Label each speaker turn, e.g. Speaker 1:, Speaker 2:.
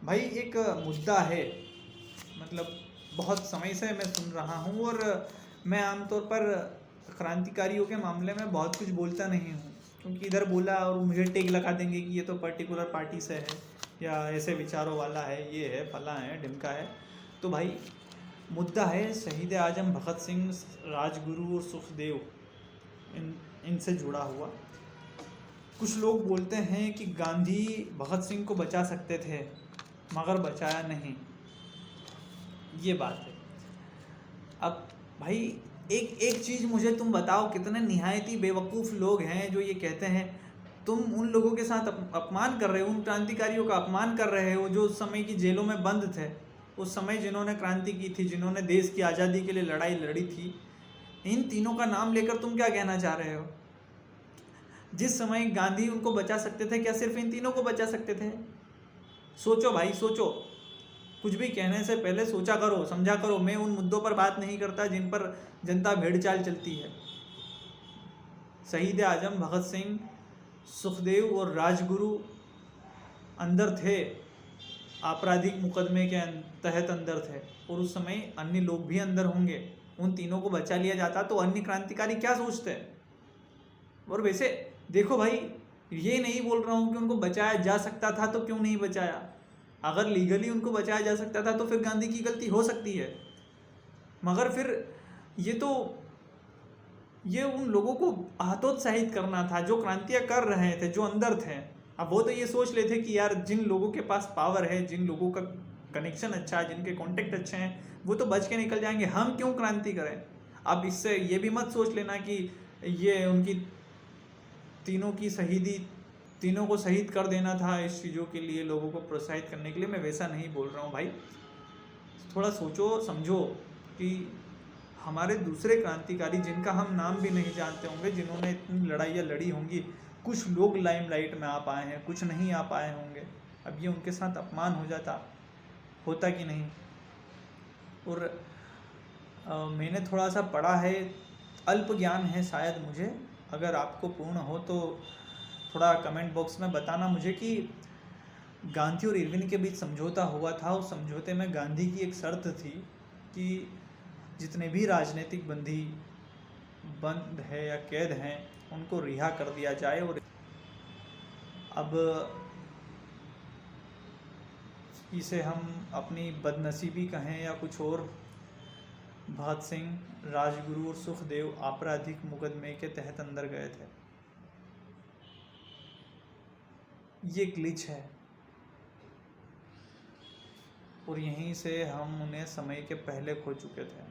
Speaker 1: भाई एक मुद्दा है, मतलब बहुत समय से मैं सुन रहा हूँ। और मैं आमतौर पर क्रांतिकारियों के मामले में बहुत कुछ बोलता नहीं हूँ, क्योंकि इधर बोला और मुझे टेग लगा देंगे कि ये तो पर्टिकुलर पार्टी से है या ऐसे विचारों वाला है, ये है, फला है, ढिमका है। तो भाई मुद्दा है शहीद आजम भगत सिंह, राजगुरु और सुखदेव, इन इनसे जुड़ा हुआ। कुछ लोग बोलते हैं कि गांधी भगत सिंह को बचा सकते थे मगर बचाया नहीं, ये बात है। अब भाई एक एक चीज़ मुझे तुम बताओ, कितने निहायती बेवकूफ़ लोग हैं जो ये कहते हैं। तुम उन लोगों के साथ अपमान कर रहे हो, उन क्रांतिकारियों का अपमान कर रहे हो जो उस समय की जेलों में बंद थे, उस समय जिन्होंने क्रांति की थी, जिन्होंने देश की आज़ादी के लिए लड़ाई लड़ी थी। इन तीनों का नाम लेकर तुम क्या कहना चाह रहे हो? जिस समय गांधी उनको बचा सकते थे, क्या सिर्फ इन तीनों को बचा सकते थे? सोचो भाई, सोचो। कुछ भी कहने से पहले सोचा करो, समझा करो। मैं उन मुद्दों पर बात नहीं करता जिन पर जनता भेड़चाल चलती है। शहीद आजम भगत सिंह, सुखदेव और राजगुरु अंदर थे, आपराधिक मुकदमे के तहत अंदर थे, और उस समय अन्य लोग भी अंदर होंगे। उन तीनों को बचा लिया जाता तो अन्य क्रांतिकारी क्या सोचते? और वैसे देखो भाई, ये नहीं बोल रहा हूँ कि उनको बचाया जा सकता था तो क्यों नहीं बचाया। अगर लीगली उनको बचाया जा सकता था तो फिर गांधी की गलती हो सकती है, मगर फिर ये उन लोगों को हतोत्साहित करना था जो क्रांतियाँ कर रहे थे, जो अंदर थे। अब वो तो ये सोच लेते कि यार जिन लोगों के पास पावर है, जिन लोगों का कनेक्शन अच्छा है, जिनके कॉन्टेक्ट अच्छे हैं, वो तो बच के निकल जाएंगे, हम क्यों क्रांति करें। अब इससे ये भी मत सोच लेना कि ये उनकी तीनों की शहीदी, तीनों को शहीद कर देना था इस चीज़ों के लिए, लोगों को प्रोत्साहित करने के लिए। मैं वैसा नहीं बोल रहा हूँ भाई। थोड़ा सोचो समझो कि हमारे दूसरे क्रांतिकारी जिनका हम नाम भी नहीं जानते होंगे, जिन्होंने इतनी लड़ाइयाँ लड़ी होंगी, कुछ लोग लाइमलाइट में आ पाए हैं, कुछ नहीं आ पाए होंगे। अब ये उनके साथ अपमान हो जाता, होता कि नहीं। और मैंने थोड़ा सा पढ़ा है, अल्प ज्ञान है शायद मुझे, अगर आपको पूर्ण हो तो थोड़ा कमेंट बॉक्स में बताना मुझे, कि गांधी और इरविन के बीच समझौता हुआ था। उस समझौते में गांधी की एक शर्त थी कि जितने भी राजनीतिक बंदी बंद है या कैद हैं उनको रिहा कर दिया जाए। और अब इसे हम अपनी बदनसीबी कहें या कुछ और, भगत सिंह, राजगुरु और सुखदेव आपराधिक मुकदमे के तहत अंदर गए थे। ये ग्लिच है, और यहीं से हम उन्हें समय के पहले खो चुके थे।